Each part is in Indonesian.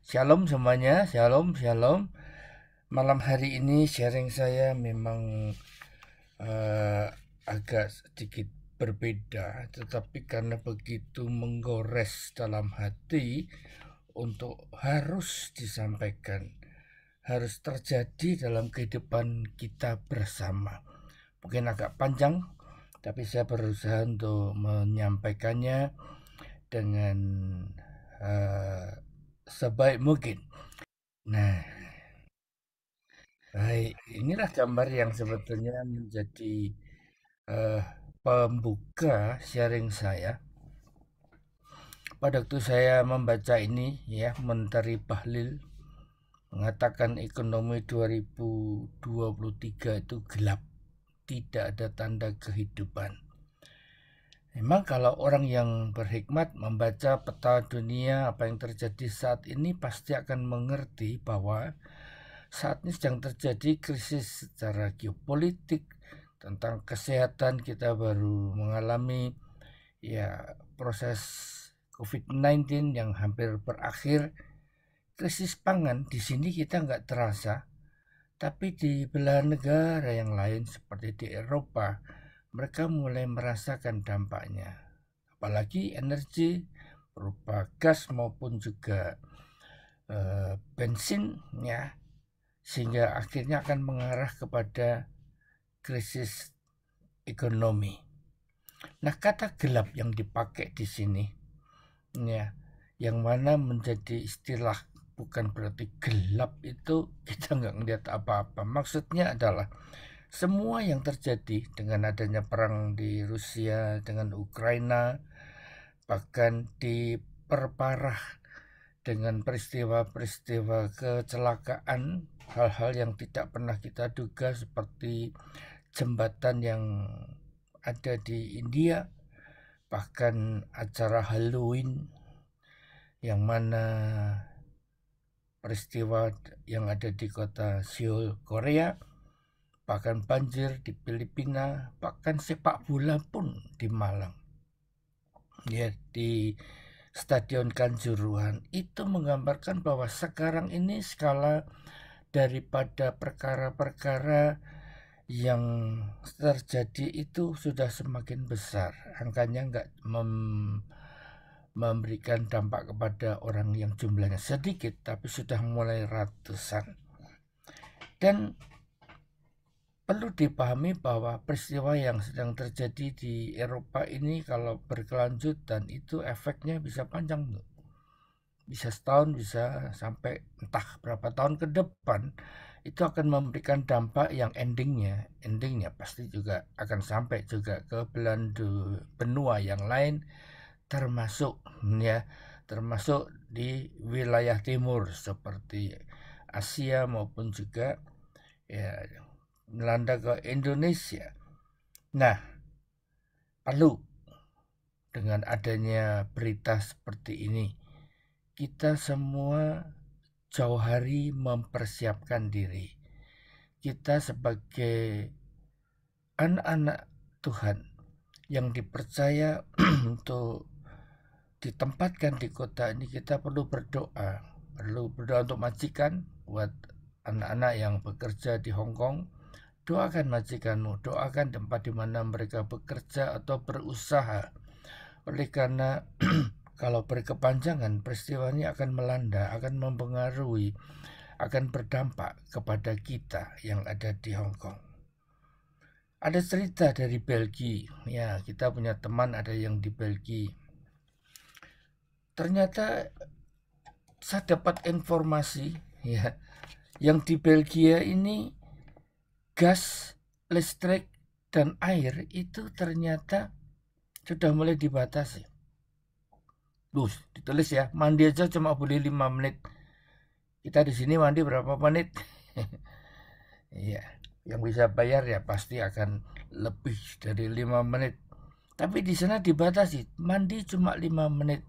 Shalom semuanya, shalom, shalom. Malam hari ini sharing saya memang eh, agak sedikit berbeda, tetapi karena begitu menggores dalam hati untuk harus disampaikan, harus terjadi dalam kehidupan kita bersama. Mungkin agak panjang, tapi saya berusaha untuk menyampaikannya dengan sebaik mungkin. Nah, baik, inilah gambar yang sebetulnya menjadi eh, pembuka sharing saya. Pada waktu saya membaca ini ya, Menteri Bahlil mengatakan ekonomi 2023 itu gelap, tidak ada tanda kehidupan. Memang kalau orang yang berhikmat membaca peta dunia apa yang terjadi saat ini pasti akan mengerti bahwa saat ini sedang terjadi krisis secara geopolitik, tentang kesehatan kita baru mengalami ya proses COVID-19 yang hampir berakhir. Krisis pangan di sini kita nggak terasa, tapi di belahan negara yang lain seperti di Eropa, mereka mulai merasakan dampaknya. Apalagi energi berupa gas maupun juga bensin ya, sehingga akhirnya akan mengarah kepada krisis ekonomi. Nah, kata gelap yang dipakai di sini ya, yang mana menjadi istilah bukan berarti gelap itu kita nggak ngeliat apa-apa. Maksudnya adalah semua yang terjadi dengan adanya perang di Rusia dengan Ukraina, bahkan diperparah dengan peristiwa-peristiwa kecelakaan, hal-hal yang tidak pernah kita duga seperti jembatan yang ada di India, bahkan acara Halloween yang mana peristiwa yang ada di kota Seoul, Korea, bahkan banjir di Filipina, bahkan sepak bola pun di Malang. Ya, di Stadion Kanjuruhan itu menggambarkan bahwa sekarang ini skala daripada perkara-perkara yang terjadi itu sudah semakin besar. Angkanya nggak memberikan dampak kepada orang yang jumlahnya sedikit, tapi sudah mulai ratusan. Dan perlu dipahami bahwa peristiwa yang sedang terjadi di Eropa ini kalau berkelanjutan itu efeknya bisa panjang, bisa setahun, bisa sampai entah berapa tahun ke depan. Itu akan memberikan dampak yang endingnya pasti juga akan sampai juga ke belahan benua yang lain, termasuk ya, termasuk di wilayah timur seperti Asia maupun juga ya melanda ke Indonesia. Nah, perlu dengan adanya berita seperti ini kita semua jauh hari mempersiapkan diri. Kita sebagai anak-anak Tuhan yang dipercaya untuk ditempatkan di kota ini, kita perlu berdoa. Perlu berdoa untuk majikan, buat anak-anak yang bekerja di Hong Kong. Doakan majikanmu, doakan tempat di mana mereka bekerja atau berusaha. Oleh karena kalau berkepanjangan peristiwa ini akan melanda, akan mempengaruhi, akan berdampak kepada kita yang ada di Hong Kong. Ada cerita dari Belgia, ya kita punya teman ada yang di Belgia. Ternyata saya dapat informasi ya, yang di Belgia ini gas, listrik, dan air itu ternyata sudah mulai dibatasi. Loh, ditulis ya, mandi aja cuma boleh 5 menit. Kita di sini mandi berapa menit? Iya, yang bisa bayar ya pasti akan lebih dari 5 menit. Tapi di sana dibatasi, mandi cuma 5 menit.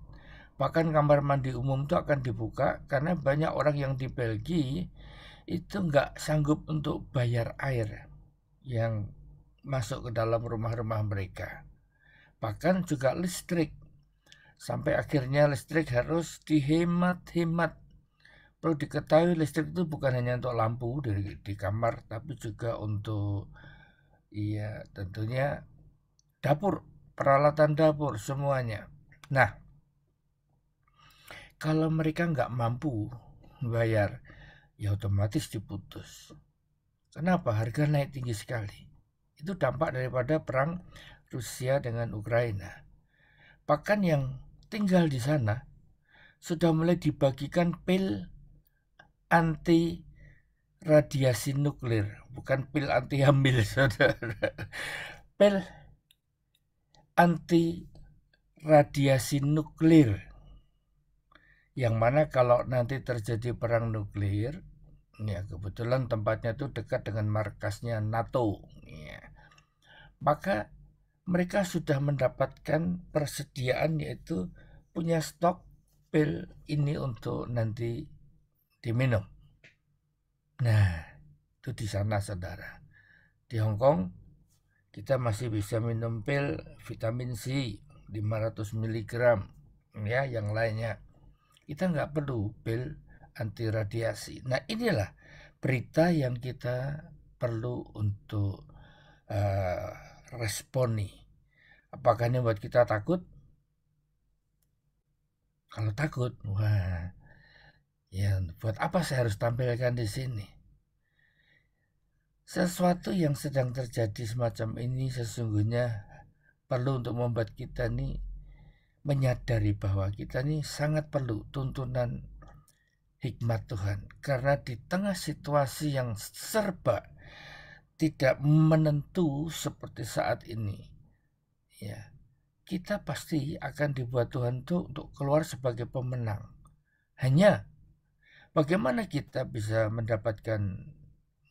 Bahkan kamar mandi umum itu akan dibuka karena banyak orang yang di Belgia itu nggak sanggup untuk bayar air yang masuk ke dalam rumah-rumah mereka. Bahkan juga listrik. Sampai akhirnya listrik harus dihemat-hemat Perlu diketahui listrik itu bukan hanya untuk lampu di kamar, tapi juga untuk tentunya dapur, peralatan dapur semuanya. Nah, kalau mereka nggak mampu bayar, ya otomatis diputus. Kenapa? Harga naik tinggi sekali. Itu dampak daripada perang Rusia dengan Ukraina. Bahkan yang tinggal di sana sudah mulai dibagikan pil anti radiasi nuklir, bukan pil anti hamil, saudara. Pil anti radiasi nuklir, yang mana kalau nanti terjadi perang nuklir, ya kebetulan tempatnya itu dekat dengan markasnya NATO, ya, maka mereka sudah mendapatkan persediaan, yaitu punya stok pil ini untuk nanti diminum. Nah, itu di sana, saudara. Di Hong Kong kita masih bisa minum pil vitamin C 500 mg, ya, yang lainnya. Kita nggak perlu pil anti radiasi. Nah, inilah berita yang kita perlu untuk responi. Apakah ini buat kita takut? Kalau takut, wah, ya buat apa saya harus tampilkan di sini? Sesuatu yang sedang terjadi semacam ini sesungguhnya perlu untuk membuat kita nih menyadari bahwa kita nih sangat perlu tuntunan hikmat Tuhan. Karena di tengah situasi yang serba tidak menentu seperti saat ini, ya, kita pasti akan dibuat Tuhan tuh untuk keluar sebagai pemenang. Hanya bagaimana kita bisa mendapatkan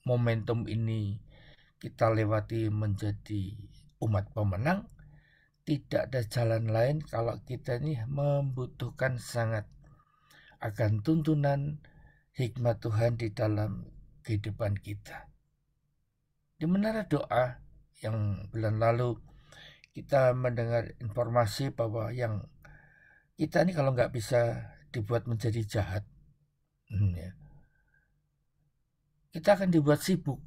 momentum ini, kita lewati menjadi umat pemenang. Tidak ada jalan lain kalau kita ini membutuhkan sangat akan tuntunan hikmat Tuhan di dalam kehidupan kita. Di menara doa yang bulan lalu kita mendengar informasi bahwa yang kita ini kalau nggak bisa dibuat menjadi jahat, ya, kita akan dibuat sibuk.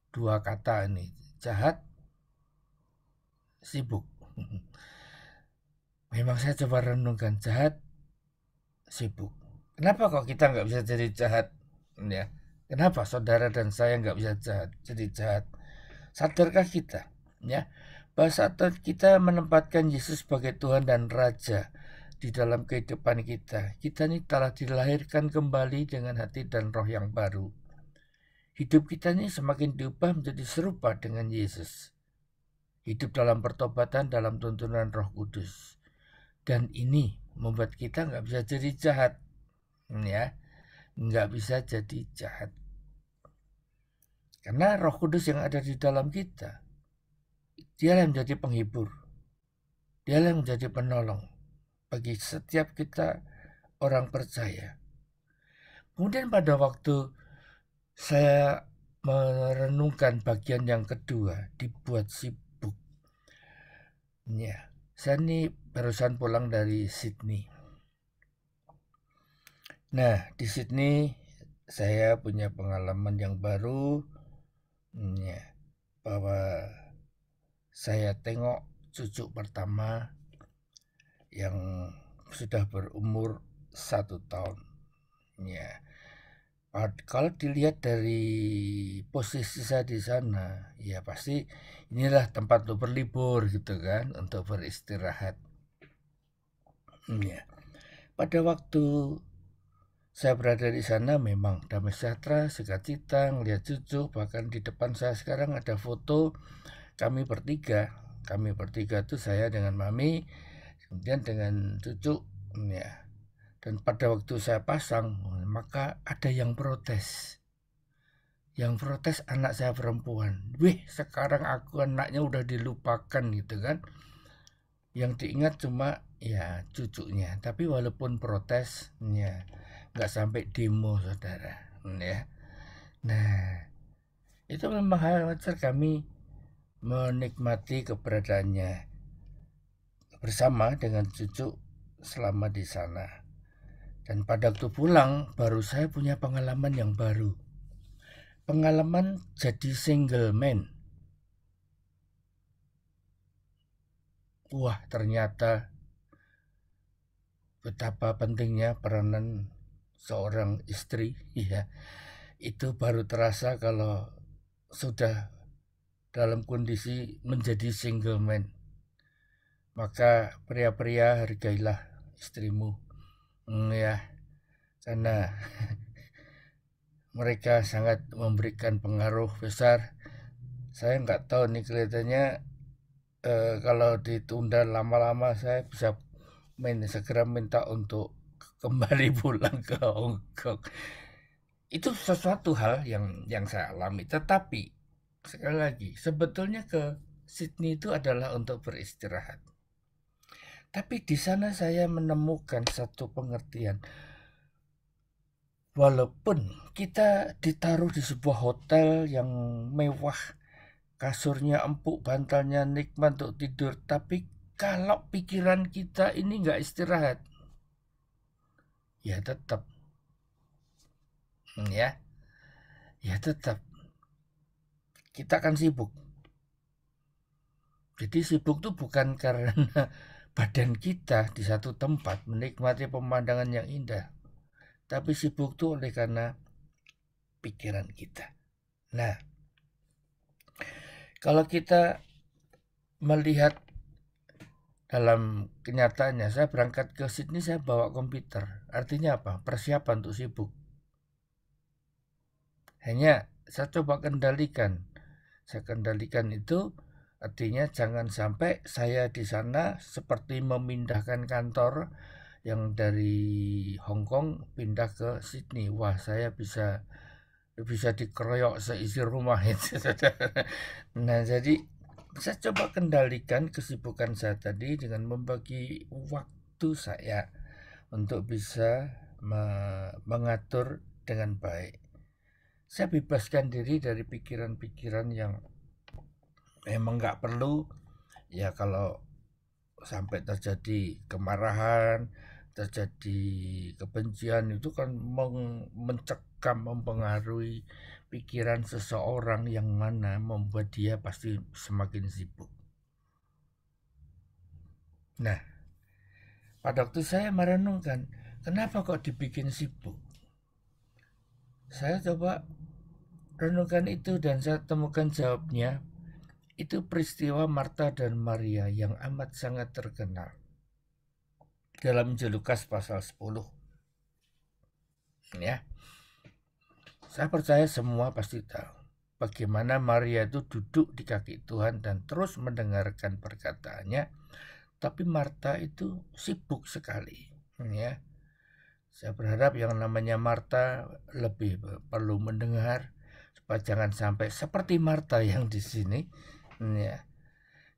Dua kata ini, jahat, sibuk. Memang saya coba renungkan, jahat, sibuk. Kenapa kok kita nggak bisa jadi jahat? Ya, kenapa saudara dan saya nggak bisa jadi jahat? Sadarkah kita, ya, bahwa saat kita menempatkan Yesus sebagai Tuhan dan Raja di dalam kehidupan kita ini telah dilahirkan kembali dengan hati dan roh yang baru. Hidup kita ini semakin diubah menjadi serupa dengan Yesus. Hidup dalam pertobatan, dalam tuntunan Roh Kudus. Dan ini membuat kita nggak bisa jadi jahat, ya, nggak bisa jadi jahat. Karena Roh Kudus yang ada di dalam kita, Dia yang menjadi penghibur, Dia yang menjadi penolong bagi setiap kita orang percaya. Kemudian pada waktu saya merenungkan bagian yang kedua, dibuat sibuk. Ya, saya ini barusan pulang dari Sydney. Nah, di Sydney saya punya pengalaman yang baru, ya, bahwa saya tengok cucu pertama yang sudah berumur 1 tahun. Ya, kalau dilihat dari posisi saya di sana, ya pasti inilah tempat untuk berlibur gitu kan, untuk beristirahat. Ya, pada waktu saya berada di sana memang damai sejahtera, sukacita, ngelihat cucu. Bahkan di depan saya sekarang ada foto kami bertiga. Kami bertiga itu saya dengan mami, kemudian dengan cucu, ya. Dan pada waktu saya pasang, maka ada yang protes. Yang protes anak saya perempuan. Wih, sekarang aku anaknya udah dilupakan gitu kan. Yang diingat cuma ya cucunya. Tapi walaupun protes, ya nggak sampai demo, saudara, ya. Nah, itu memang hal wajar kami menikmati keberadaannya bersama dengan cucu selama di sana. Dan pada waktu pulang, baru saya punya pengalaman yang baru. Pengalaman jadi single man. Wah, ternyata betapa pentingnya peranan seorang istri. Ya, itu baru terasa kalau sudah dalam kondisi menjadi single man. Maka pria-pria hargailah istrimu. Ya, karena mereka sangat memberikan pengaruh besar. Saya nggak tahu nih, kelihatannya kalau ditunda lama-lama saya bisa segera minta untuk kembali pulang ke Hong Kong. Itu sesuatu hal yang saya alami. Tetapi sekali lagi, sebetulnya ke Sydney itu adalah untuk beristirahat. Tapi di sana saya menemukan satu pengertian. Walaupun kita ditaruh di sebuah hotel yang mewah, kasurnya empuk, bantalnya nikmat untuk tidur, tapi kalau pikiran kita ini nggak istirahat, ya tetap, ya tetap kita akan sibuk. Jadi sibuk tuh bukan karena badan kita di satu tempat menikmati pemandangan yang indah, tapi sibuk tuh oleh karena pikiran kita. Nah, kalau kita melihat dalam kenyataannya, saya berangkat ke Sydney, saya bawa komputer. Artinya apa? Persiapan untuk sibuk. Hanya saya coba kendalikan. Saya kendalikan itu artinya jangan sampai saya di sana seperti memindahkan kantor yang dari Hong Kong pindah ke Sydney. Wah, saya bisa dikeroyok seisi rumah itu. Nah, jadi saya coba kendalikan kesibukan saya tadi dengan membagi waktu saya untuk bisa mengatur dengan baik. Saya bebaskan diri dari pikiran-pikiran yang memang nggak perlu. Ya, kalau sampai terjadi kemarahan, terjadi kebencian, itu kan mencekam, mempengaruhi pikiran seseorang yang mana membuat dia pasti semakin sibuk. Nah, pada waktu saya merenungkan, kenapa kok dibikin sibuk? Saya coba renungkan itu dan saya temukan jawabnya. Itu peristiwa Marta dan Maria yang amat sangat terkenal dalam Injil Lukas pasal 10. Ya, saya percaya semua pasti tahu bagaimana Maria itu duduk di kaki Tuhan dan terus mendengarkan perkataannya. Tapi Marta itu sibuk sekali. Ya, saya berharap yang namanya Marta lebih perlu mendengar supaya jangan sampai seperti Marta yang di sini. Ya,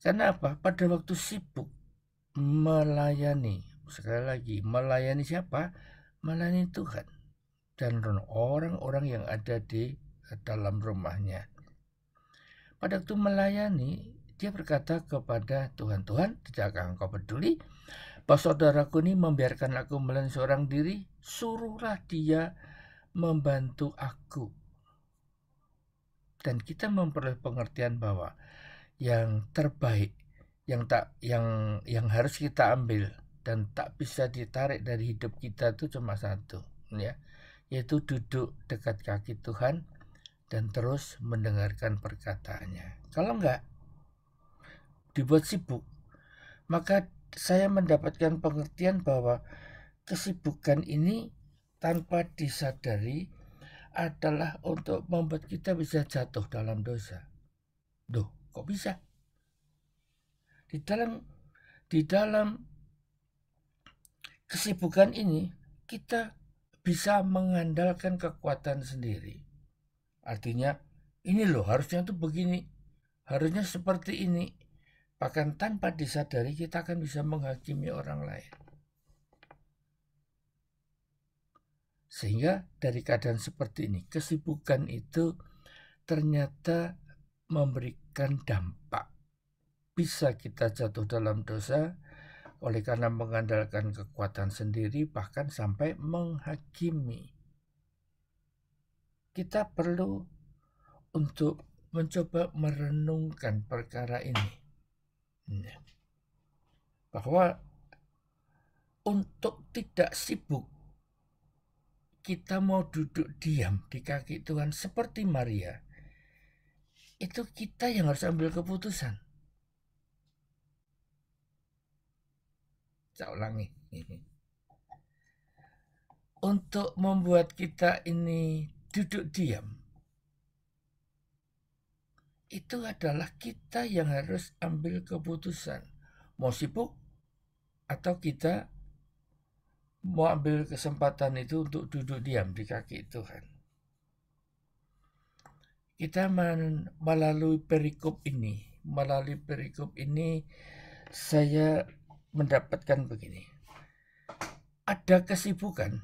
karena apa? Pada waktu sibuk melayani, sekali lagi, melayani siapa? Melayani Tuhan dan orang-orang yang ada di dalam rumahnya. Pada waktu melayani, dia berkata kepada Tuhan, "Tuhan, tidakkah engkau peduli bahwa saudaraku ini membiarkan aku melayani seorang diri? Suruhlah dia membantu aku." Dan kita memperoleh pengertian bahwa yang terbaik, yang harus kita ambil dan tak bisa ditarik dari hidup kita itu cuma satu, ya, yaitu duduk dekat kaki Tuhan dan terus mendengarkan perkataannya. Kalau enggak dibuat sibuk, maka saya mendapatkan pengertian bahwa kesibukan ini tanpa disadari adalah untuk membuat kita bisa jatuh dalam dosa. Duh, kok bisa? Di dalam kesibukan ini kita bisa mengandalkan kekuatan sendiri. Artinya, ini loh harusnya tuh begini, harusnya seperti ini. Bahkan tanpa disadari kita akan bisa menghakimi orang lain. Sehingga dari keadaan seperti ini, kesibukan itu ternyata memberikan dampak. Bisa kita jatuh dalam dosa, oleh karena mengandalkan kekuatan sendiri, bahkan sampai menghakimi. Kita perlu untuk mencoba merenungkan perkara ini, bahwa untuk tidak sibuk, kita mau duduk diam di kaki Tuhan seperti Maria, itu kita yang harus ambil keputusan. Saya ulangi. Untuk membuat kita ini duduk diam, itu adalah kita yang harus ambil keputusan. Mau sibuk atau kita mau ambil kesempatan itu untuk duduk diam di kaki Tuhan. Kita melalui perikop ini saya mendapatkan begini. Ada kesibukan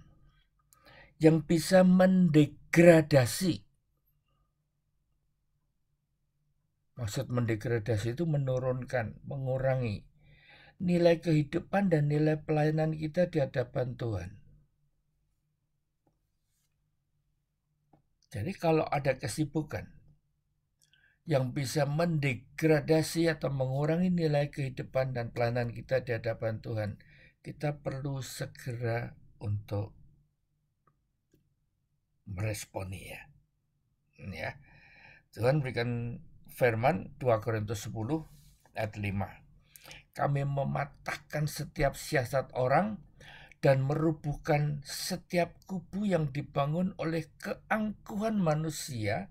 yang bisa mendegradasi. Maksud mendegradasi itu menurunkan, mengurangi nilai kehidupan dan nilai pelayanan kita di hadapan Tuhan. Jadi kalau ada kesibukan yang bisa mendegradasi atau mengurangi nilai kehidupan dan pelayanan kita di hadapan Tuhan, kita perlu segera untuk meresponinya. Ya. Tuhan berikan firman 2 Korintus 10 ayat 5. Kami mematahkan setiap siasat orang dan merubuhkan setiap kubu yang dibangun oleh keangkuhan manusia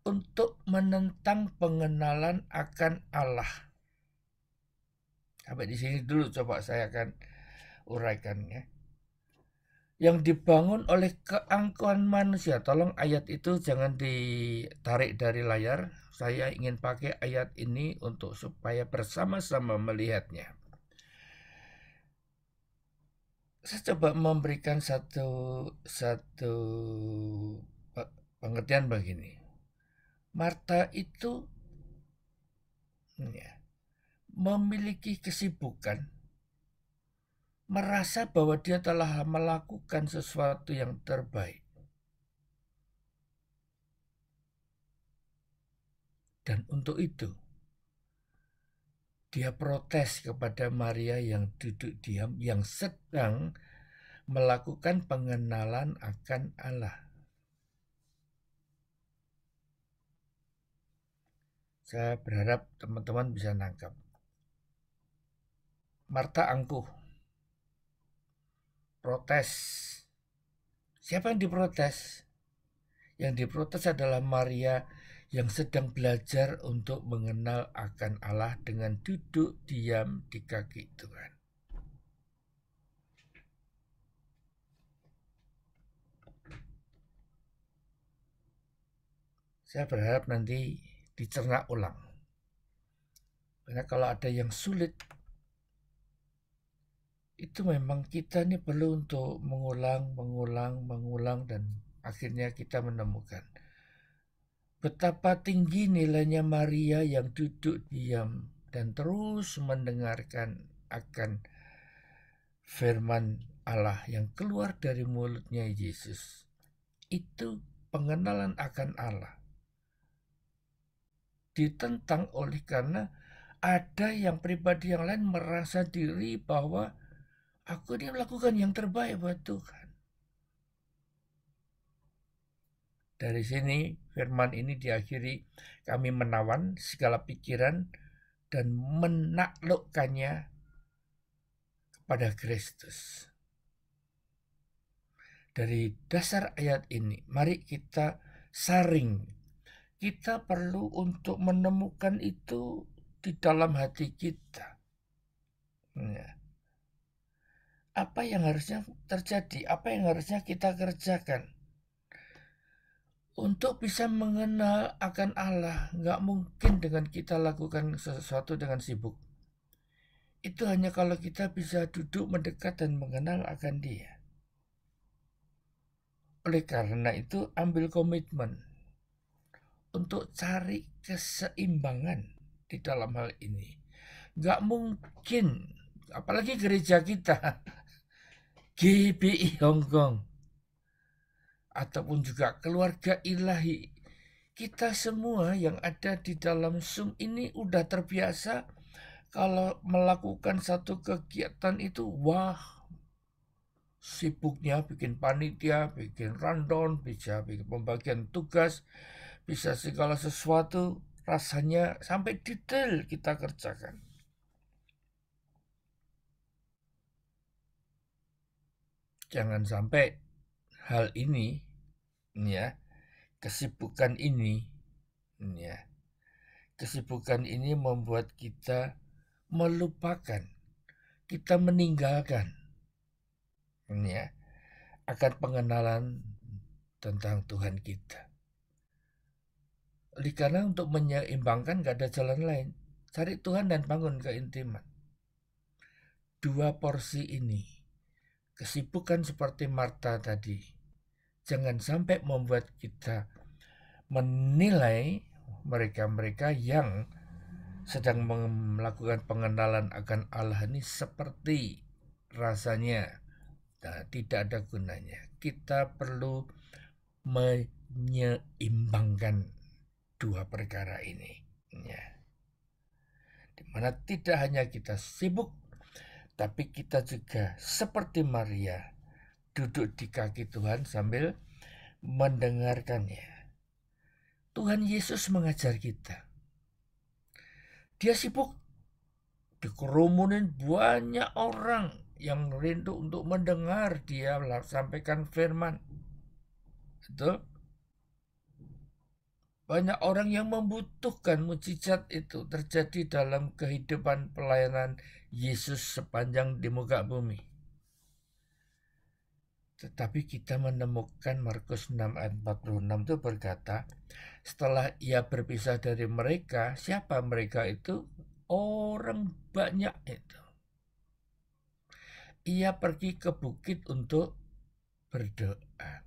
untuk menentang pengenalan akan Allah. Sampai di sini dulu coba saya akan uraikan ya. Yang dibangun oleh keangkuhan manusia. Tolong ayat itu jangan ditarik dari layar. Saya ingin pakai ayat ini untuk supaya bersama-sama melihatnya. Saya coba memberikan satu pengertian begini. Marta itu memiliki kesibukan, merasa bahwa dia telah melakukan sesuatu yang terbaik. Dan untuk itu, dia protes kepada Maria yang duduk diam, yang sedang melakukan pengenalan akan Allah. Saya berharap teman-teman bisa nangkap. Marta angkuh, protes. Siapa yang diprotes? Yang diprotes adalah Maria yang sedang belajar untuk mengenal akan Allah dengan duduk diam di kaki Tuhan. Saya berharap nanti dicerna ulang. Karena kalau ada yang sulit, itu memang kita ini perlu untuk mengulang, dan akhirnya kita menemukan betapa tinggi nilainya Maria yang duduk diam dan terus mendengarkan akan firman Allah yang keluar dari mulutnya Yesus. Itu pengenalan akan Allah ditentang oleh karena ada yang pribadi yang lain merasa diri bahwa aku ini melakukan yang terbaik buat Tuhan. Dari sini firman ini diakhiri, kami menawan segala pikiran dan menaklukkannya kepada Kristus. Dari dasar ayat ini, mari kita saring. Kita perlu untuk menemukan itu di dalam hati kita. Ya. Apa yang harusnya terjadi? Apa yang harusnya kita kerjakan? Untuk bisa mengenal akan Allah, nggak mungkin dengan kita lakukan sesuatu dengan sibuk. Itu hanya kalau kita bisa duduk mendekat dan mengenal akan Dia. Oleh karena itu, ambil komitmen untuk cari keseimbangan di dalam hal ini. Nggak mungkin apalagi gereja kita, GBI Hong Kong, ataupun juga keluarga ilahi. Kita semua yang ada di dalam Zoom ini udah terbiasa kalau melakukan satu kegiatan itu, wah, sibuknya bikin panitia, bikin rundown, bisa bikin pembagian tugas, bisa segala sesuatu, rasanya sampai detail kita kerjakan. Jangan sampai hal ini, ya, kesibukan ini, ya, kesibukan ini membuat kita melupakan, kita meninggalkan, ya, akan pengenalan tentang Tuhan kita. Oleh karena untuk menyeimbangkan gak ada jalan lain, cari Tuhan dan bangun keintiman. Dua porsi ini, kesibukan seperti Marta tadi, jangan sampai membuat kita menilai mereka-mereka yang sedang melakukan pengenalan akan Allah ini seperti rasanya tidak ada gunanya. Kita perlu menyeimbangkan dua perkara ini, ya. Dimana tidak hanya kita sibuk, tapi kita juga seperti Maria duduk di kaki Tuhan sambil mendengarkannya. Tuhan Yesus mengajar kita. Dia sibuk, dikerumunin banyak orang yang rindu untuk mendengar dia sampaikan firman. Betul? Banyak orang yang membutuhkan mukjizat itu terjadi dalam kehidupan pelayanan Yesus sepanjang di muka bumi. Tetapi kita menemukan Markus 6 ayat 46 itu berkata, setelah ia berpisah dari mereka, siapa mereka itu? Orang banyak itu. Ia pergi ke bukit untuk berdoa.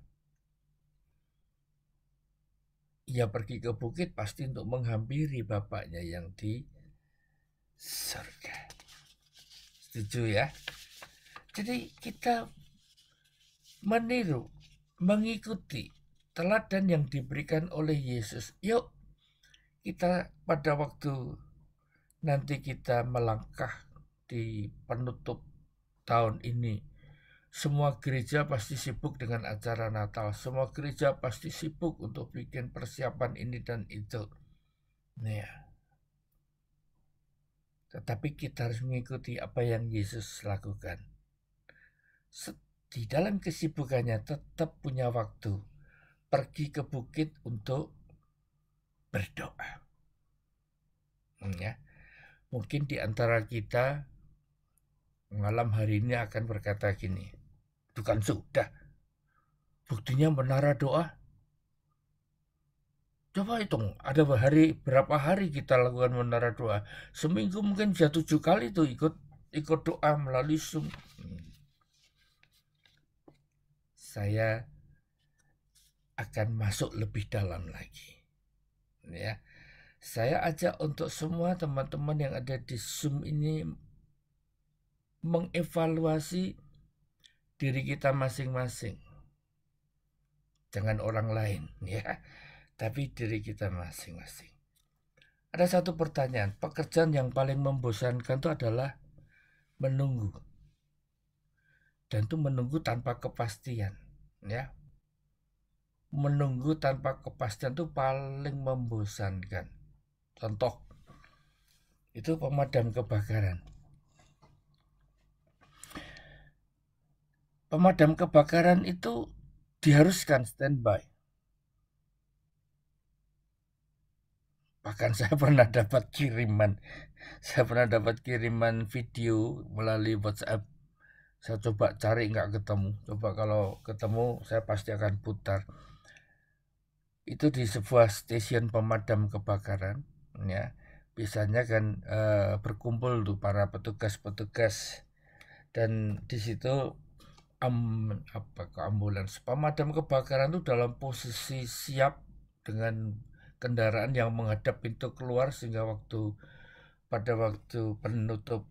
Ia pergi ke bukit pasti untuk menghampiri Bapaknya yang di surga. Setuju ya? Jadi kita meniru, mengikuti teladan yang diberikan oleh Yesus. Yuk kita pada waktu nanti kita melangkah di penutup tahun ini, semua gereja pasti sibuk dengan acara Natal. Semua gereja pasti sibuk untuk bikin persiapan ini dan itu. Nah, tetapi kita harus mengikuti apa yang Yesus lakukan. Di dalam kesibukannya tetap punya waktu pergi ke bukit untuk berdoa. Ya, mungkin di antara kita malam hari ini akan berkata gini, itu kan sudah, buktinya menara doa. Coba hitung, ada berapa hari kita lakukan menara doa? Seminggu mungkin bisa 7 kali tuh ikut doa melalui Zoom. Saya akan masuk lebih dalam lagi, ya. Saya ajak untuk semua teman-teman yang ada di Zoom ini mengevaluasi diri kita masing-masing. Jangan orang lain, ya, tapi diri kita masing-masing. Ada satu pertanyaan, pekerjaan yang paling membosankan itu adalah menunggu. Dan itu menunggu tanpa kepastian, ya. Menunggu tanpa kepastian itu paling membosankan. Contoh, itu pemadam kebakaran. Pemadam kebakaran itu diharuskan standby. Bahkan saya pernah dapat kiriman video melalui WhatsApp. Saya coba cari nggak ketemu. Coba kalau ketemu saya pasti akan putar. Itu di sebuah stasiun pemadam kebakaran, ya. Biasanya kan berkumpul tuh para petugas-petugas, dan di situ ambulans pemadam kebakaran itu dalam posisi siap dengan kendaraan yang menghadap pintu keluar, sehingga pada waktu penutup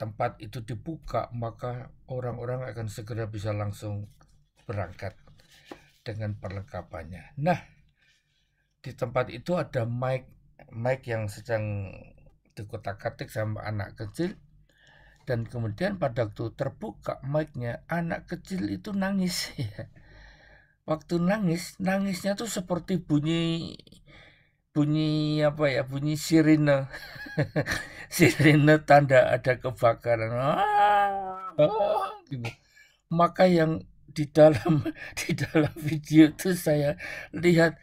tempat itu dibuka, maka orang-orang akan segera bisa langsung berangkat dengan perlengkapannya. Nah, di tempat itu ada mic yang sedang dikotak-katik sama anak kecil. Dan kemudian pada waktu terbuka mic-nya, anak kecil itu nangis. Waktu nangisnya tuh seperti bunyi bunyi sirine. Sirine tanda ada kebakaran. Gitu. Maka yang di dalam video itu saya lihat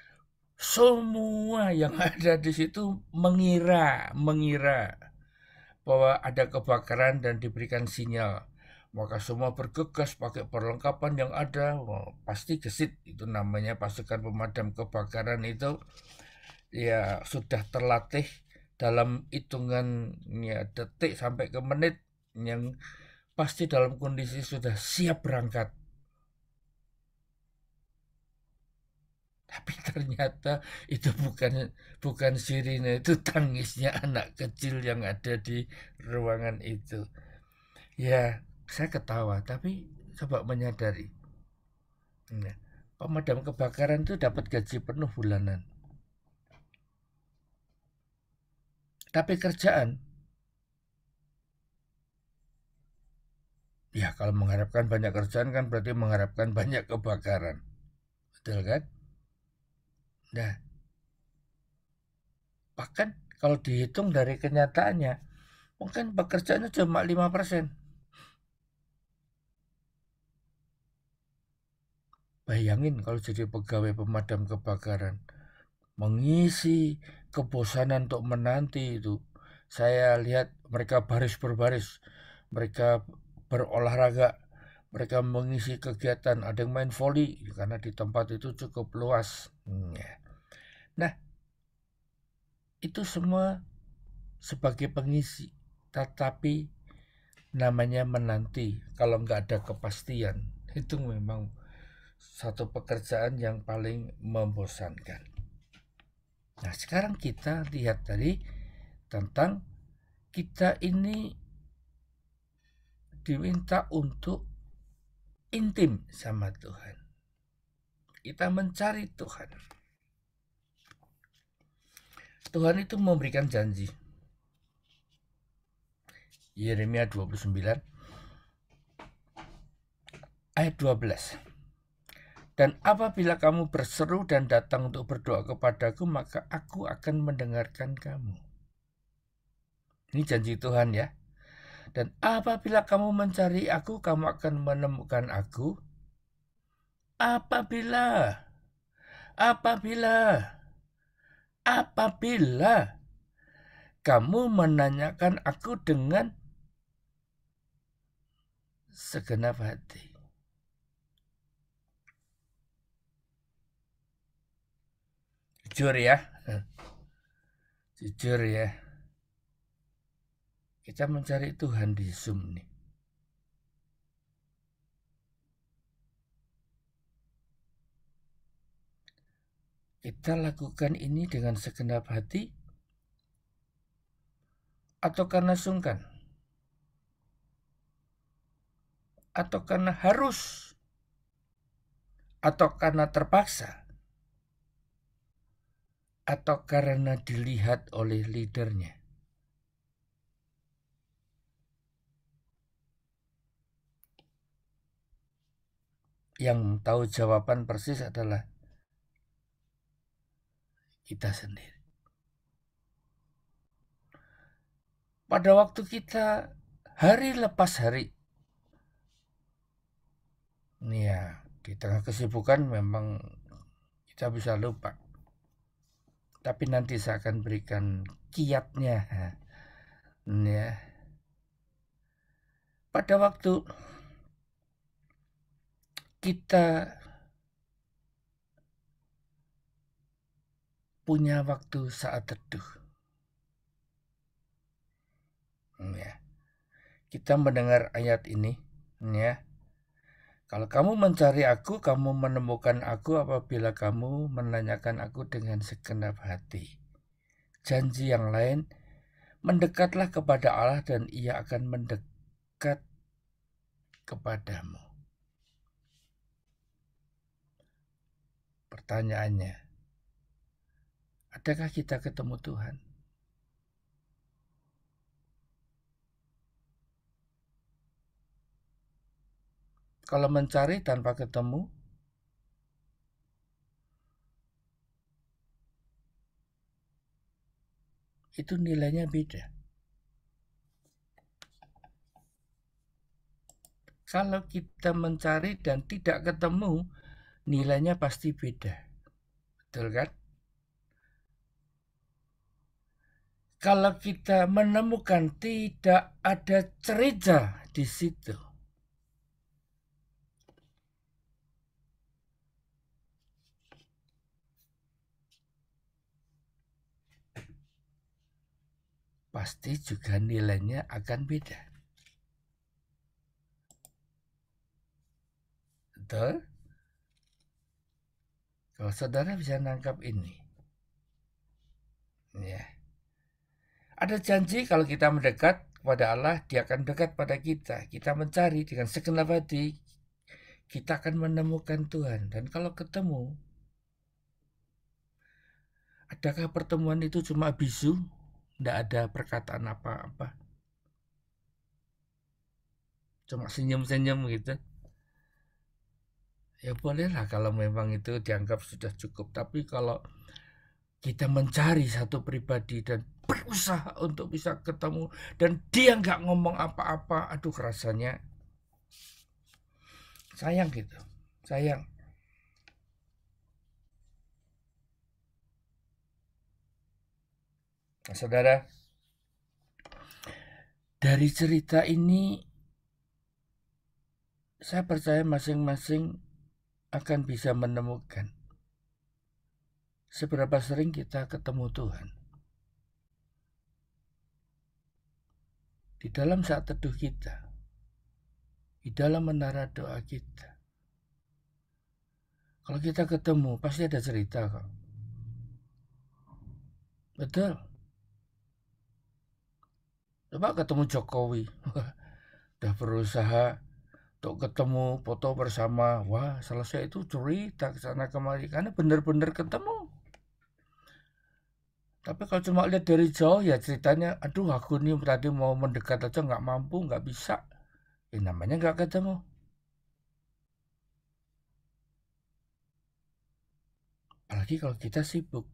semua yang ada di situ mengira bahwa ada kebakaran dan diberikan sinyal. Maka semua bergegas pakai perlengkapan yang ada. Pasti gesit, itu namanya pasukan pemadam kebakaran itu ya sudah terlatih dalam hitungan ya, detik sampai ke menit, yang pasti dalam kondisi sudah siap berangkat. Tapi ternyata itu bukan sirine, itu tangisnya anak kecil yang ada di ruangan itu. Ya, saya ketawa, tapi coba menyadari. Nah, pemadam kebakaran itu dapat gaji penuh bulanan. Tapi kerjaan, ya kalau mengharapkan banyak kerjaan kan berarti mengharapkan banyak kebakaran. Betul kan? Nah, bahkan kalau dihitung dari kenyataannya, mungkin pekerjaannya cuma 5%. Bayangin kalau jadi pegawai pemadam kebakaran, mengisi kebosanan untuk menanti itu. Saya lihat mereka baris berbaris, mereka berolahraga, mereka mengisi kegiatan, ada yang main voli karena di tempat itu cukup luas. Nah, itu semua sebagai pengisi, tetapi namanya menanti. Kalau nggak ada kepastian, itu memang satu pekerjaan yang paling membosankan. Nah, sekarang kita lihat tadi tentang kita ini diminta untuk intim sama Tuhan. Kita mencari Tuhan. Tuhan itu memberikan janji. Yeremia 29 ayat 12. Dan apabila kamu berseru dan datang untuk berdoa kepadaku, maka aku akan mendengarkan kamu. Ini janji Tuhan ya. Dan apabila kamu mencari aku, kamu akan menemukan aku. Apabila kamu menanyakan aku dengan segenap hati. Jujur ya. Kita mencari Tuhan di Zoom nih. Kita lakukan ini dengan segenap hati atau karena sungkan? Atau karena harus? Atau karena terpaksa? Atau karena dilihat oleh leadernya? Yang tahu jawaban persis adalah kita sendiri. Pada waktu kita hari lepas hari, ya di tengah kesibukan memang kita bisa lupa. Tapi nanti saya akan berikan kiatnya. Ya. Pada waktu kita punya waktu saat teduh, ya, kita mendengar ayat ini, ya. Kalau kamu mencari aku, kamu menemukan aku apabila kamu menanyakan aku dengan segenap hati. Janji yang lain Mendekatlah kepada Allah dan Ia akan mendekat kepadamu. Pertanyaannya, adakah kita ketemu Tuhan? Kalau mencari tanpa ketemu, itu nilainya beda. Kalau kita mencari dan tidak ketemu, nilainya pasti beda. Betul kan? Kalau kita menemukan tidak ada cerita di situ, pasti juga nilainya akan beda. Betul? Kalau saudara bisa nangkap ini, ya. Ada janji kalau kita mendekat kepada Allah, Dia akan dekat pada kita. Kita mencari dengan segenap hati, kita akan menemukan Tuhan. Dan kalau ketemu, adakah pertemuan itu cuma bisu? Tidak ada perkataan apa-apa. Cuma senyum-senyum gitu. Ya bolehlah kalau memang itu dianggap sudah cukup. Tapi kalau kita mencari satu pribadi dan berusaha untuk bisa ketemu dan dia nggak ngomong apa-apa, aduh rasanya sayang gitu, sayang. Nah, saudara, dari cerita ini saya percaya masing-masing akan bisa menemukan seberapa sering kita ketemu Tuhan. Di dalam saat teduh kita, di dalam menara doa kita. Kalau kita ketemu, pasti ada cerita kok. Betul. Coba ketemu Jokowi, udah berusaha untuk ketemu foto bersama, wah selesai itu cerita ke sana kemari, karena benar-benar ketemu. Tapi kalau cuma lihat dari jauh ya ceritanya, aduh aku nih tadi mau mendekat aja nggak mampu, nggak bisa. Namanya nggak ketemu. Apalagi kalau kita sibuk.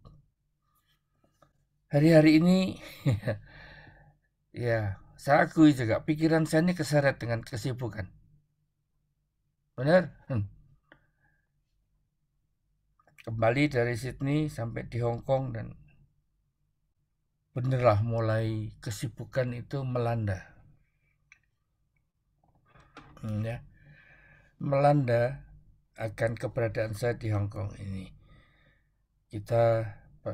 Hari-hari ini, ya saya akui juga pikiran saya ini keseret dengan kesibukan. Benar? Kembali dari Sydney sampai di Hong Kong dan benerlah mulai kesibukan itu melanda. Ya. Melanda akan keberadaan saya di Hong Kong ini. Kita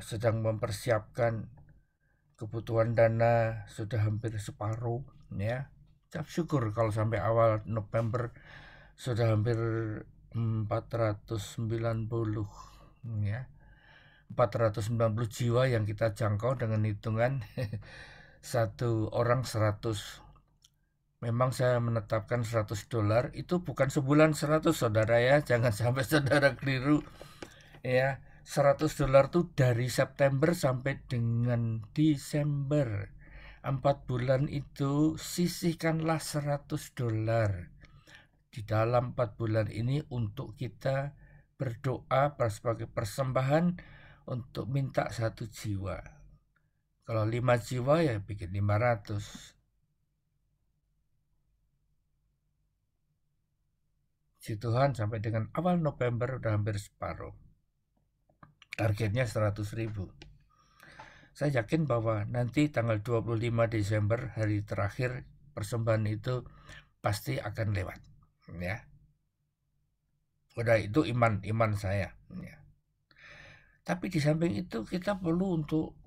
sedang mempersiapkan kebutuhan dana sudah hampir separuh, ya. Ucap syukur kalau sampai awal November sudah hampir 490, ya. 490 jiwa yang kita jangkau dengan hitungan satu orang 100. Memang saya menetapkan $100, itu bukan sebulan 100 saudara ya, jangan sampai saudara keliru ya. $100 tuh dari September sampai dengan Desember, 4 bulan itu sisihkanlah $100 di dalam 4 bulan ini untuk kita berdoa sebagai persembahan untuk minta 1 jiwa. Kalau 5 jiwa ya bikin 500. Si Tuhan sampai dengan awal November udah hampir separuh. Targetnya 100.000. Saya yakin bahwa nanti tanggal 25 Desember hari terakhir persembahan itu pasti akan lewat, ya. Udah itu iman saya, ya. Tapi di samping itu kita perlu untuk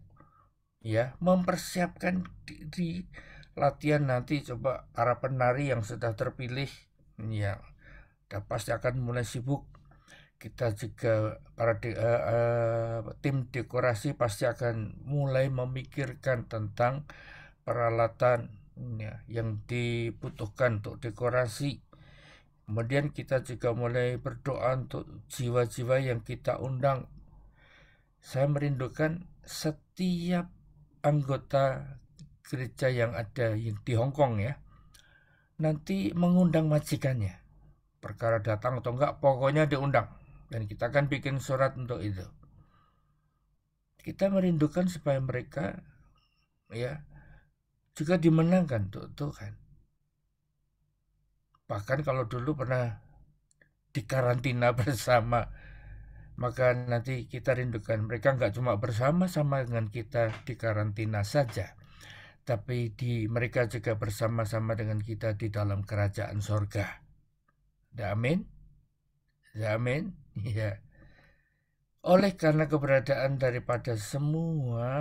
ya mempersiapkan di latihan nanti. Coba para penari yang sudah terpilih ya udah pasti akan mulai sibuk kita juga tim dekorasi pasti akan mulai memikirkan tentang peralatan yang dibutuhkan untuk dekorasi. Kemudian kita juga mulai berdoa untuk jiwa-jiwa yang kita undang. Saya merindukan setiap anggota gereja yang ada di Hong Kong ya, nanti mengundang majikannya. Perkara datang atau enggak, pokoknya diundang. Dan kita akan bikin surat untuk itu. Kita merindukan supaya mereka ya juga dimenangkan untuk Tuhan. Bahkan kalau dulu pernah dikarantina bersama, maka nanti kita rindukan mereka nggak cuma bersama-sama dengan kita di karantina saja, tapi mereka juga bersama-sama dengan kita di dalam kerajaan sorga. Ya, amin. Ya, amin. Ya. Oleh karena keberadaan daripada semua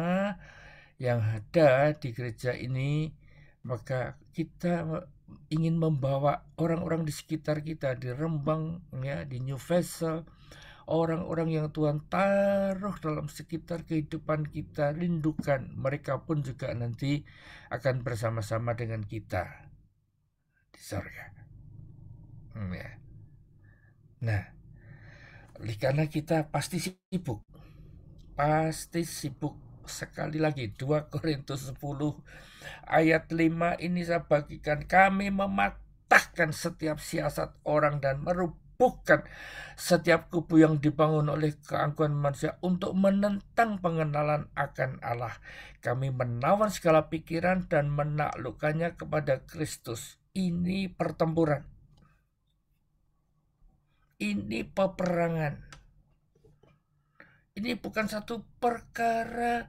yang ada di gereja ini, maka kita ingin membawa orang-orang di sekitar kita, di Rembang, ya, di Newcastle, orang-orang yang Tuhan taruh dalam sekitar kehidupan kita, rindukan. Mereka pun juga nanti akan bersama-sama dengan kita di surga. Ya. Nah, karena kita pasti sibuk sekali lagi 2 Korintus 10 ayat 5 ini saya bagikan, kami mematahkan setiap siasat orang dan merubuhkan setiap kubu yang dibangun oleh keangkuhan manusia untuk menentang pengenalan akan Allah. Kami menawan segala pikiran dan menaklukkannya kepada Kristus. Ini pertempuran, ini peperangan. Ini bukan satu perkara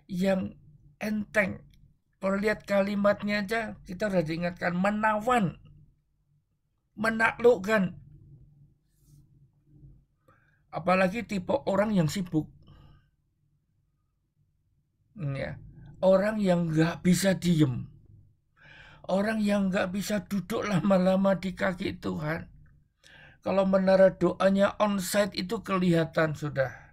yang enteng. Kalau lihat kalimatnya aja, kita udah diingatkan menawan, menaklukkan. Apalagi tipe orang yang sibuk. Ya. Orang yang nggak bisa diem. Orang yang nggak bisa duduk lama-lama di kaki Tuhan. Kalau menara doanya onsite itu kelihatan sudah.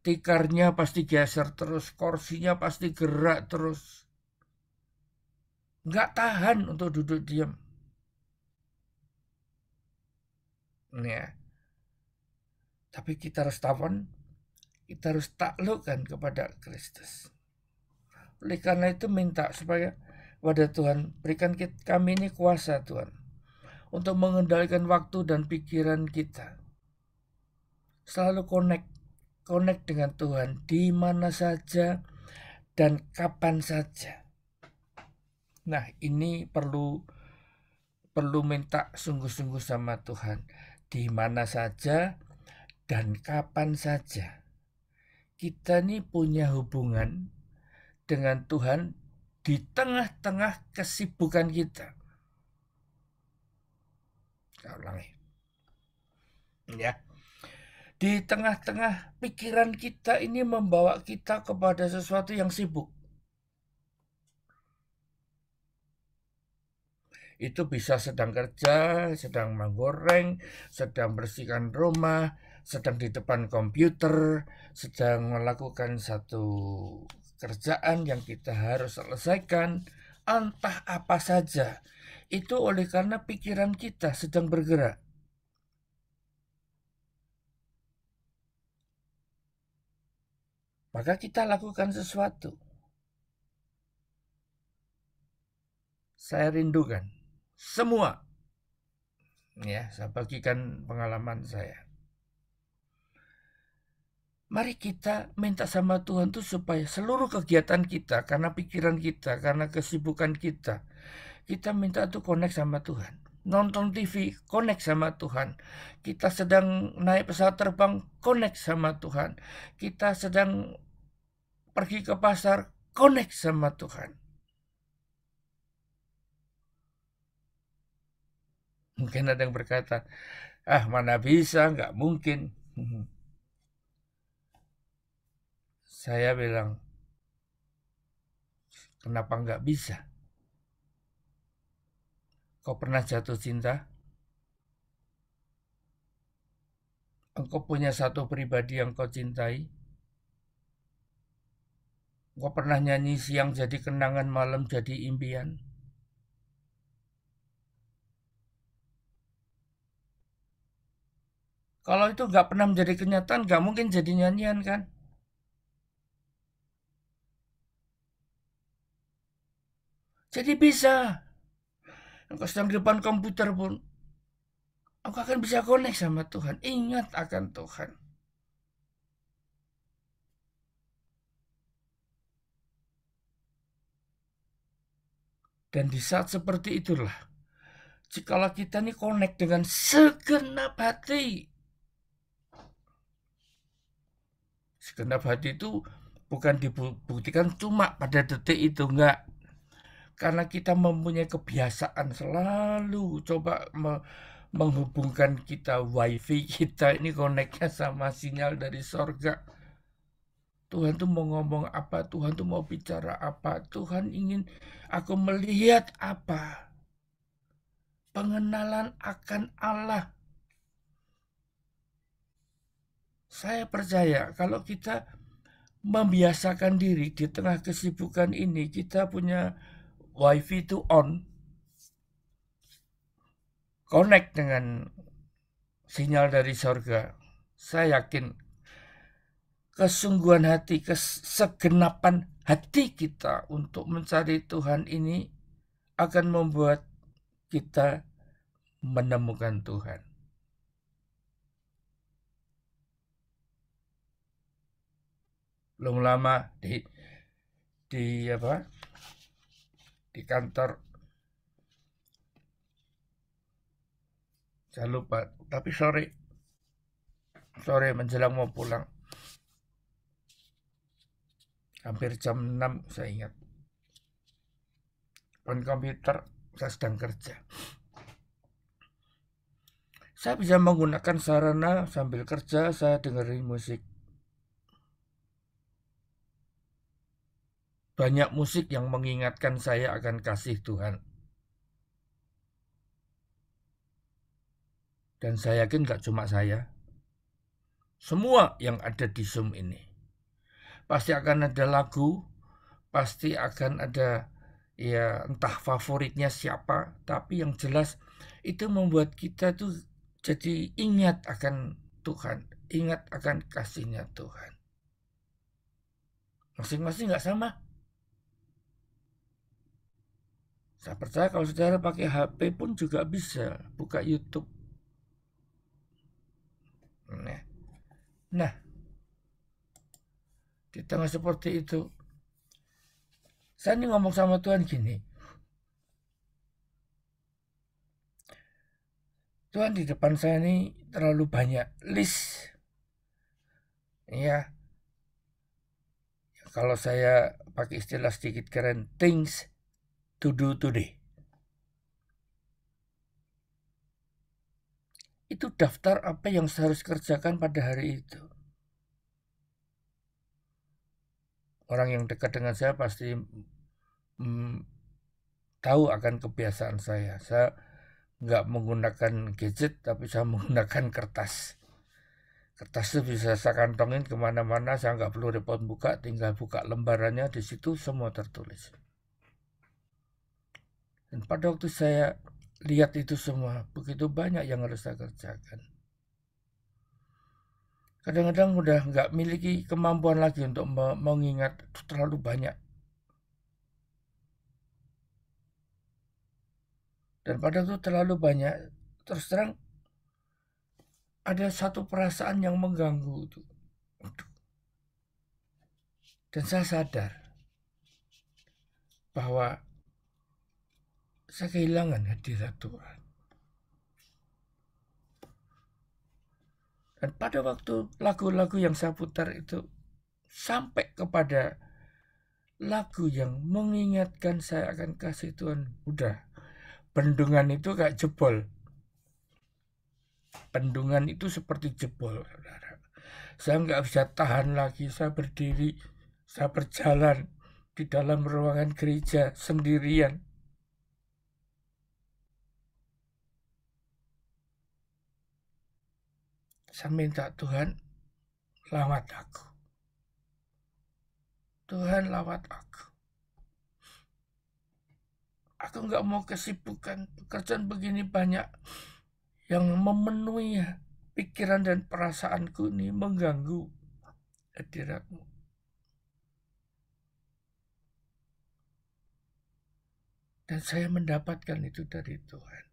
Tikarnya pasti geser terus, kursinya pasti gerak terus. Nggak tahan untuk duduk diam. Ya. Tapi kita harus tawan, kita harus taklukkan kepada Kristus. Oleh karena itu minta supaya pada Tuhan, berikan kami ini kuasa Tuhan, untuk mengendalikan waktu dan pikiran kita. Selalu connect dengan Tuhan di mana saja dan kapan saja. Nah, ini perlu minta sungguh-sungguh sama Tuhan. Di mana saja dan kapan saja. Kita ini punya hubungan dengan Tuhan di tengah-tengah kesibukan kita. Saya ulangi. Ya. Di tengah-tengah pikiran kita ini membawa kita kepada sesuatu yang sibuk. Itu bisa sedang kerja, sedang menggoreng, sedang bersihkan rumah, sedang di depan komputer, sedang melakukan satu kerjaan yang kita harus selesaikan, entah apa saja. Itu oleh karena pikiran kita sedang bergerak. Maka kita lakukan sesuatu. Saya rindukan semua. Ya, saya bagikan pengalaman saya. Mari kita minta sama Tuhan tuh supaya seluruh kegiatan kita, karena pikiran kita, karena kesibukan kita minta tuh connect sama Tuhan. Nonton TV, connect sama Tuhan. Kita sedang naik pesawat terbang, connect sama Tuhan. Kita sedang pergi ke pasar, connect sama Tuhan. Mungkin ada yang berkata, mana bisa, nggak mungkin. Saya bilang, kenapa nggak bisa? Kau pernah jatuh cinta? Engkau punya satu pribadi yang kau cintai. Engkau pernah nyanyi siang jadi kenangan, malam jadi impian. Kalau itu nggak pernah menjadi kenyataan, nggak mungkin jadi nyanyian kan? Jadi bisa. Engkau sedang di depan komputer pun, engkau akan bisa connect sama Tuhan. Ingat akan Tuhan. Dan di saat seperti itulah, jikalau kita nih connect dengan segenap hati. Segenap hati itu bukan dibuktikan cuma pada detik itu, enggak. Karena kita mempunyai kebiasaan selalu coba menghubungkan kita, wifi kita ini koneknya sama sinyal dari sorga. Tuhan tuh mau ngomong apa, Tuhan tuh mau bicara apa, Tuhan ingin aku melihat apa. Pengenalan akan Allah. Saya percaya kalau kita membiasakan diri di tengah kesibukan ini, kita punya wifi itu on, connect dengan sinyal dari sorga. Saya yakin kesungguhan hati, kesegenapan hati kita untuk mencari Tuhan ini akan membuat kita menemukan Tuhan. Belum lama di kantor, saya lupa, tapi sore menjelang mau pulang, hampir jam 6 saya ingat, depan komputer saya sedang kerja. Saya bisa menggunakan sarana sambil kerja, saya dengerin musik. Banyak musik yang mengingatkan saya akan kasih Tuhan. Dan saya yakin gak cuma saya. Semua yang ada di Zoom ini. Pasti akan ada lagu, pasti akan ada ya entah favoritnya siapa, tapi yang jelas itu membuat kita tuh jadi ingat akan Tuhan, ingat akan kasihnya Tuhan. Masing-masing gak sama. Saya percaya kalau saudara pakai HP pun juga bisa buka YouTube. Nah, di tengah seperti itu, saya ini ngomong sama Tuhan gini, Tuhan, di depan saya ini terlalu banyak list. Ya, kalau saya pakai istilah sedikit keren, things to do today. Itu daftar apa yang saya harus kerjakan pada hari itu. Orang yang dekat dengan saya pasti tahu akan kebiasaan saya. Saya nggak menggunakan gadget, tapi saya menggunakan kertas. Kertas itu bisa saya kantongin kemana-mana, saya nggak perlu repot buka, tinggal buka lembarannya, di situ semua tertulis. Dan pada waktu saya lihat itu semua, begitu banyak yang harus saya kerjakan. Kadang-kadang udah nggak miliki kemampuan lagi untuk mengingat, terlalu banyak. Dan pada waktu terlalu banyak, terus terang ada satu perasaan yang mengganggu itu. Dan saya sadar bahwa saya kehilangan hadirat Tuhan. Dan pada waktu lagu-lagu yang saya putar itu sampai kepada lagu yang mengingatkan saya akan kasih Tuhan, udah, bendungan itu kayak jebol. Bendungan itu seperti jebol, saudara. Saya nggak bisa tahan lagi, saya berdiri, saya berjalan di dalam ruangan gereja sendirian. Saya minta Tuhan, lawat aku. Tuhan, lawat aku. Aku nggak mau kesibukan, pekerjaan begini banyak yang memenuhi pikiran dan perasaanku ini, mengganggu hadirat-Mu. Dan saya mendapatkan itu dari Tuhan.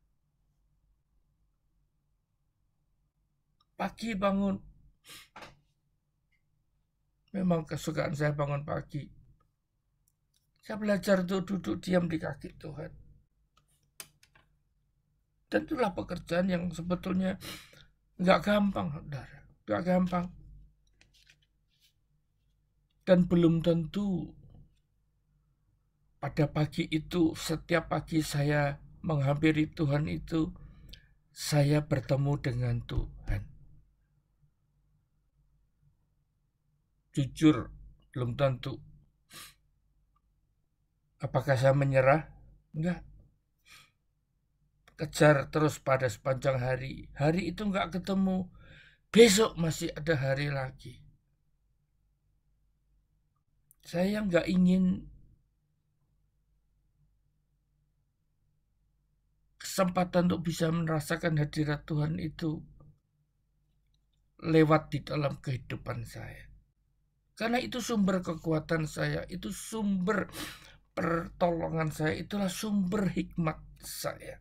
Pagi bangun. Memang kesukaan saya bangun pagi. Saya belajar untuk duduk diam di kaki Tuhan. Dan itulah pekerjaan yang sebetulnya nggak gampang, saudara. Nggak gampang. Dan belum tentu pada pagi itu, setiap pagi saya menghampiri Tuhan itu, saya bertemu dengan Tuhan. Jujur, belum tentu. Apakah saya menyerah? Enggak. Kejar terus pada sepanjang hari. Hari itu enggak ketemu. Besok masih ada hari lagi. Saya enggak ingin kesempatan untuk bisa merasakan hadirat Tuhan itu lewat di dalam kehidupan saya. Karena itu sumber kekuatan saya, itu sumber pertolongan saya, itulah sumber hikmat saya.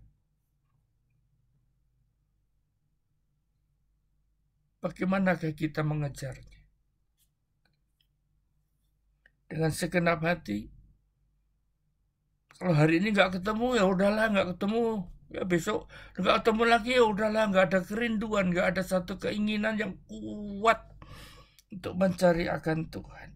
Bagaimanakah kita mengejarnya? Dengan segenap hati. Kalau hari ini nggak ketemu, ya udahlah, nggak ketemu. Ya besok nggak ketemu lagi, ya udahlah, nggak ada kerinduan, nggak ada satu keinginan yang kuat untuk mencari akan Tuhan.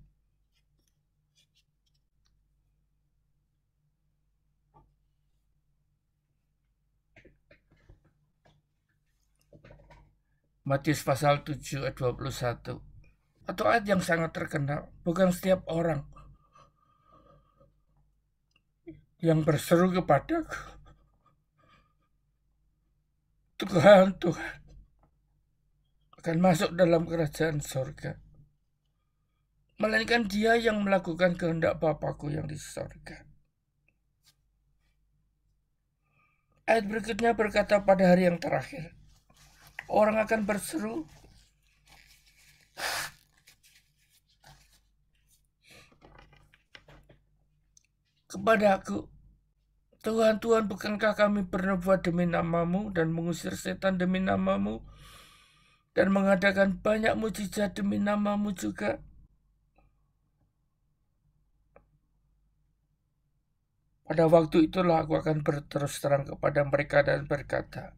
Matius pasal 7 ayat 21. Atau ayat yang sangat terkenal. Bukan setiap orang yang berseru kepadaku, Tuhan, Tuhan, akan masuk dalam kerajaan surga. Melainkan dia yang melakukan kehendak Bapakku yang di surga. Ayat berikutnya berkata pada hari yang terakhir, orang akan berseru, kepadaku, Tuhan, Tuhan, bukankah kami bernubuat demi nama-Mu dan mengusir setan demi nama-Mu dan mengadakan banyak mujizat demi nama-Mu juga? Pada waktu itulah aku akan berterus terang kepada mereka dan berkata,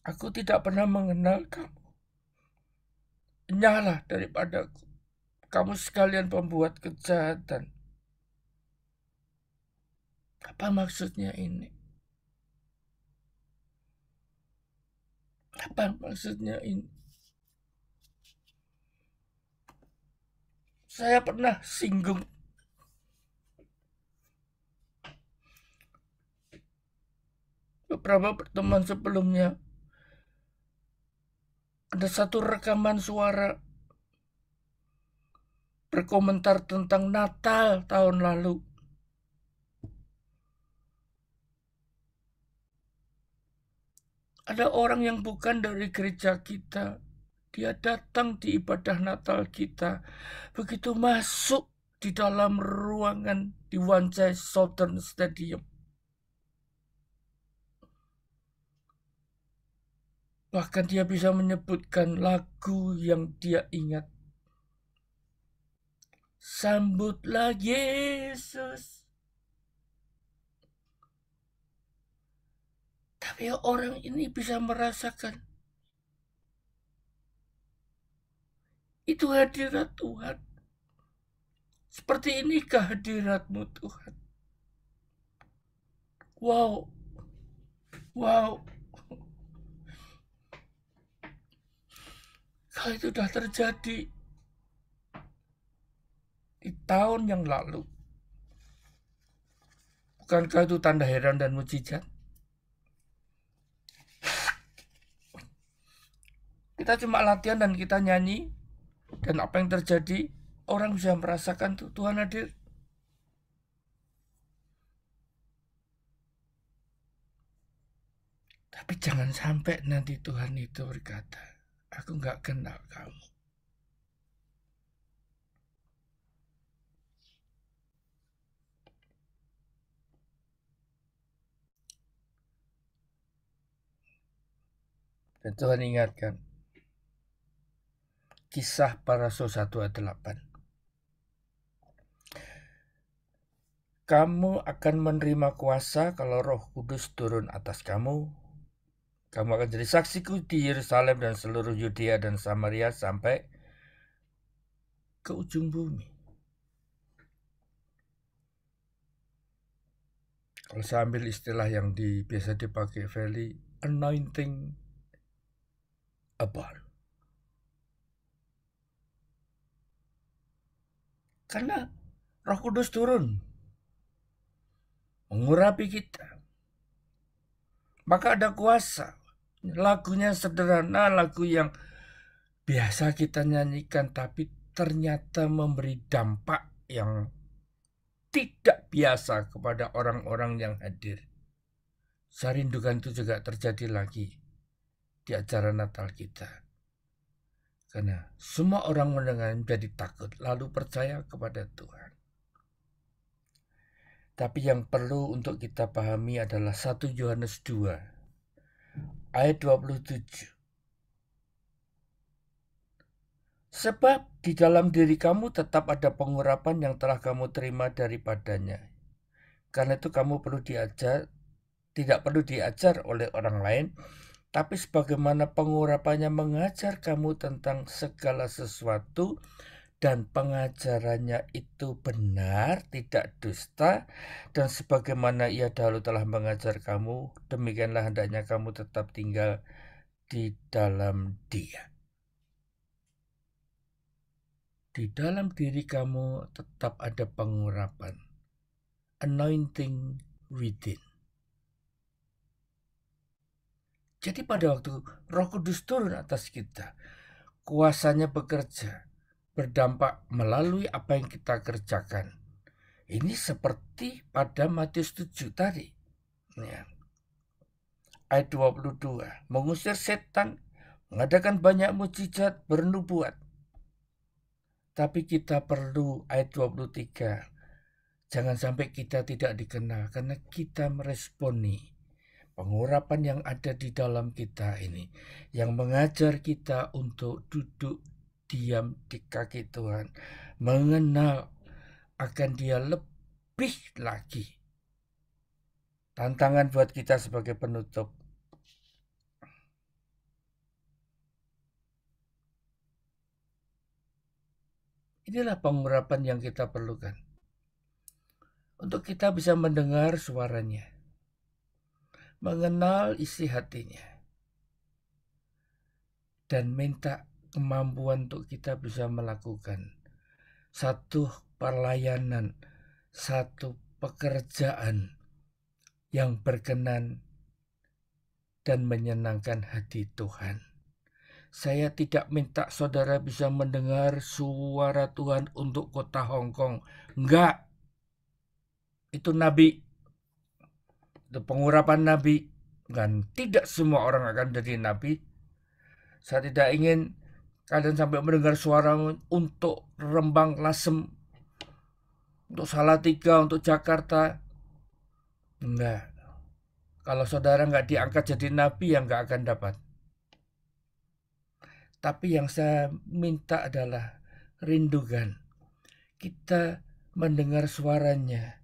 aku tidak pernah mengenal kamu. Enyahlah daripadaku, kamu sekalian pembuat kejahatan. Apa maksudnya ini? Apa maksudnya ini? Saya pernah singgung beberapa pertemuan sebelumnya. Ada satu rekaman suara berkomentar tentang Natal tahun lalu. Ada orang yang bukan dari gereja kita. Dia datang di ibadah Natal kita. Begitu masuk di dalam ruangan di Wanchai Southern Stadium, bahkan dia bisa menyebutkan lagu yang dia ingat. Sambutlah Yesus. Tapi orang ini bisa merasakan itu hadirat Tuhan. Seperti inikah hadirat-Mu Tuhan? Wow. Wow. Kalau itu sudah terjadi di tahun yang lalu, bukankah itu tanda heran dan mujizat? Kita cuma latihan dan kita nyanyi, dan apa yang terjadi, orang bisa merasakan tuh Tuhan hadir. Tapi jangan sampai nanti Tuhan itu berkata, aku gak kenal kamu. Dan Tuhan ingatkan, Kisah Para Rasul 1 ayat 8. Kamu akan menerima kuasa kalau Roh Kudus turun atas kamu. Kamu akan jadi saksiku di Yerusalem dan seluruh Yudea dan Samaria sampai ke ujung bumi. Kalau saya ambil istilah yang biasa dipakai Feli, anointing upon. Karena Roh Kudus turun mengurapi kita, maka ada kuasa. Lagunya sederhana, lagu yang biasa kita nyanyikan, tapi ternyata memberi dampak yang tidak biasa kepada orang-orang yang hadir. Saya rindukan itu juga terjadi lagi di acara Natal kita. Karena semua orang mendengar menjadi takut, lalu percaya kepada Tuhan. Tapi yang perlu untuk kita pahami adalah 1 Yohanes 2 ayat 27. Sebab di dalam diri kamu tetap ada pengurapan yang telah kamu terima daripadanya. Karena itu kamu tidak perlu diajar oleh orang lain, tapi sebagaimana pengurapannya mengajar kamu tentang segala sesuatu, dan pengajarannya itu benar, tidak dusta, dan sebagaimana ia dahulu telah mengajar kamu, demikianlah hendaknya kamu tetap tinggal di dalam Dia. Di dalam diri kamu tetap ada pengurapan, anointing within. Jadi pada waktu Roh Kudus turun atas kita, kuasanya bekerja, berdampak melalui apa yang kita kerjakan. Ini seperti pada Matius 7 tadi. Ya. Ayat 22, mengusir setan, mengadakan banyak mujizat, bernubuat. Tapi kita perlu ayat 23, jangan sampai kita tidak dikenal karena kita meresponi pengurapan yang ada di dalam kita ini, yang mengajar kita untuk duduk diam di kaki Tuhan, mengenal akan Dia lebih lagi. Tantangan buat kita sebagai penutup. Inilah pengurapan yang kita perlukan. Untuk kita bisa mendengar suaranya, mengenal isi hatinya, dan minta kemampuan untuk kita bisa melakukan satu pelayanan, satu pekerjaan yang berkenan dan menyenangkan hati Tuhan. Saya tidak minta saudara bisa mendengar suara Tuhan untuk kota Hong Kong. Enggak. Itu nabi. Itu pengurapan nabi. Dan tidak semua orang akan jadi nabi. Saya tidak ingin kalian sampai mendengar suara untuk Rembang, Lasem, untuk Salatiga, untuk Jakarta. Enggak. Kalau saudara enggak diangkat jadi nabi, ya enggak akan dapat. Tapi yang saya minta adalah rindukan kita mendengar suaranya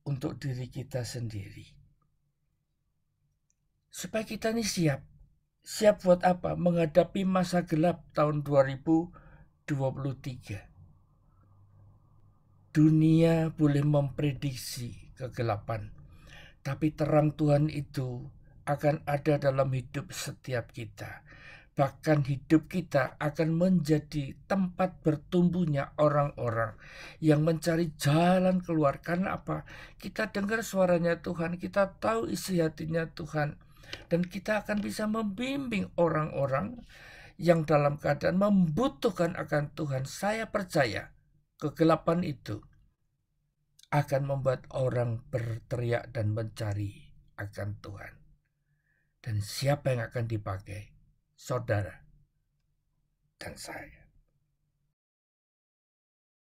untuk diri kita sendiri. Supaya kita ini siap. Siap buat apa? Menghadapi masa gelap tahun 2023. Dunia boleh memprediksi kegelapan, tapi terang Tuhan itu akan ada dalam hidup setiap kita. Bahkan hidup kita akan menjadi tempat bertumbuhnya orang-orang yang mencari jalan keluar. Karena apa? Kita dengar suaranya Tuhan, kita tahu isi hatinya Tuhan, dan kita akan bisa membimbing orang-orang yang dalam keadaan membutuhkan akan Tuhan, saya percaya kegelapan itu akan membuat orang berteriak dan mencari akan Tuhan. Dan siapa yang akan dipakai? Saudara dan saya.